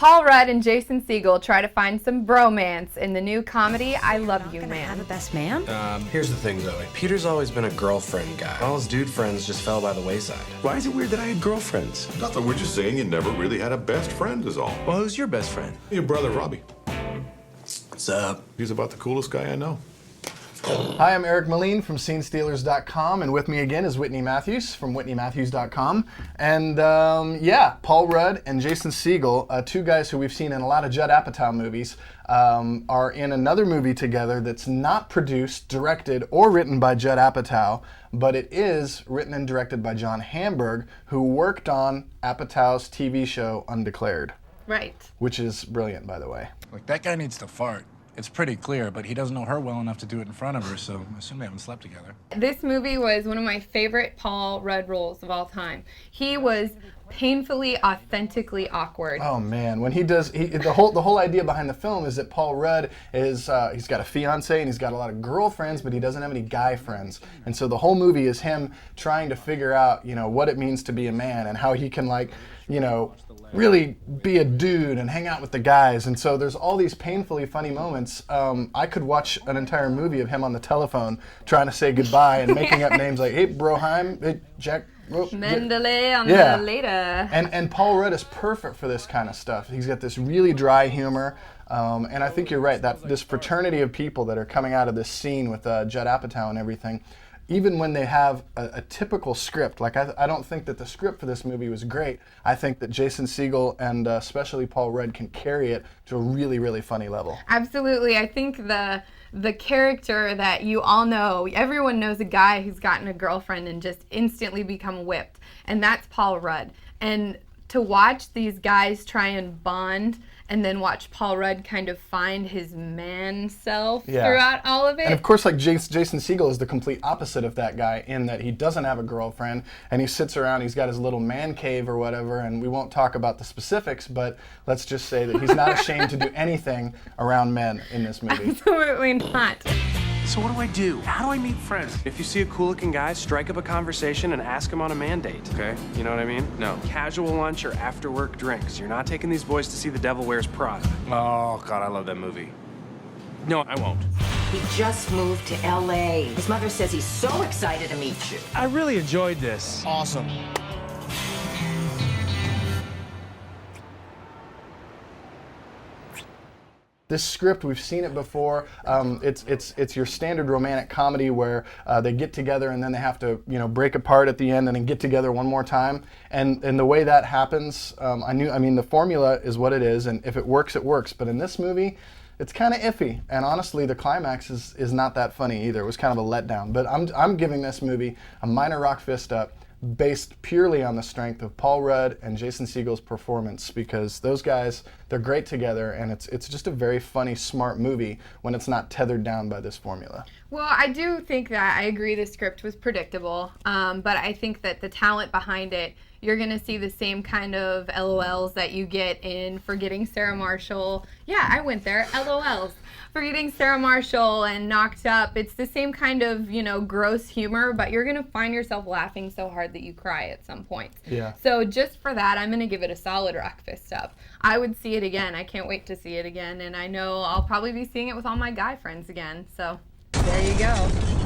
Paul Rudd and Jason Segel try to find some bromance in the new comedy I Love You, Have Man. a best man? Here's the thing, Zoe. Peter's always been a girlfriend guy. All his dude friends just fell by the wayside. Why is it weird that I had girlfriends? Nothing, we're just saying you never really had a best friend is all. Well, who's your best friend? Your brother, Robbie. What's up? He's about the coolest guy I know. Hi, I'm Eric Moline from SceneStealers.com, and with me again is Whitney Matthews from WhitneyMatthews.com. And yeah, Paul Rudd and Jason Segel, two guys who we've seen in a lot of Judd Apatow movies, are in another movie together that's not produced, directed, or written by Judd Apatow, but it is written and directed by John Hamburg, who worked on Apatow's TV show Undeclared. Right. Which is brilliant, by the way. Look, that guy needs to fart. It's pretty clear, but he doesn't know her well enough to do it in front of her, so I assume they haven't slept together. This movie was one of my favorite Paul Rudd roles of all time. He was painfully, authentically awkward. Oh man, when he does, the whole idea behind the film is that Paul Rudd is he's got a fiance and he's got a lot of girlfriends, but he doesn't have any guy friends, and so the whole movie is him trying to figure out, you know, what it means to be a man and how he can, like, you know, really be a dude and hang out with the guys. And so there's all these painfully funny moments. I could watch an entire movie of him on the telephone trying to say goodbye and making up names like, hey Broheim, hey Jack. Mendeley on the later. And Paul Rudd is perfect for this kind of stuff. He's got this really dry humor. And I think you're right, that this fraternity of people that are coming out of this scene with Judd Apatow and everything, even when they have a typical script, like I don't think that the script for this movie was great. I think that Jason Segel and especially Paul Rudd can carry it to a really, really funny level. Absolutely. I think the character that you all know, everyone knows a guy who's gotten a girlfriend and just instantly become whipped, and that's Paul Rudd. And to watch these guys try and bond and then watch Paul Rudd kind of find his man self throughout all of it. And of course, like Jason Segel is the complete opposite of that guy in that he doesn't have a girlfriend and he sits around, he's got his little man cave or whatever, and we won't talk about the specifics, but let's just say that he's not ashamed to do anything around men in this movie. Absolutely not. So what do I do? How do I meet friends? If you see a cool-looking guy, strike up a conversation and ask him on a man date, okay? You know what I mean? No. Casual lunch or after-work drinks. You're not taking these boys to see The Devil Wears Prada. Oh, God, I love that movie. No, I won't. He just moved to LA. His mother says he's so excited to meet you. I really enjoyed this. Awesome. This script, we've seen it before. It's your standard romantic comedy where they get together and then they have to, you know, break apart at the end and then get together one more time. And the way that happens, I mean, the formula is what it is, and if it works, it works. But in this movie, it's kind of iffy. And honestly, the climax is not that funny either. It was kind of a letdown. But I'm giving this movie a minor rock fist up, based purely on the strength of Paul Rudd and Jason Segel's performance, because those guys, they're great together, and it's just a very funny, smart movie when it's not tethered down by this formula. Well, I do think that I agree the script was predictable, but I think that the talent behind it, you're going to see the same kind of LOLs that you get in Forgetting Sarah Marshall. Yeah, I went there, LOLs. Forgetting Sarah Marshall and Knocked Up. It's the same kind of, you know, gross humor, but you're going to find yourself laughing so hard that you cry at some point. Yeah. So just for that, I'm going to give it a solid rock fist up. I would see it again. I can't wait to see it again, and I know I'll probably be seeing it with all my guy friends again. So there you go.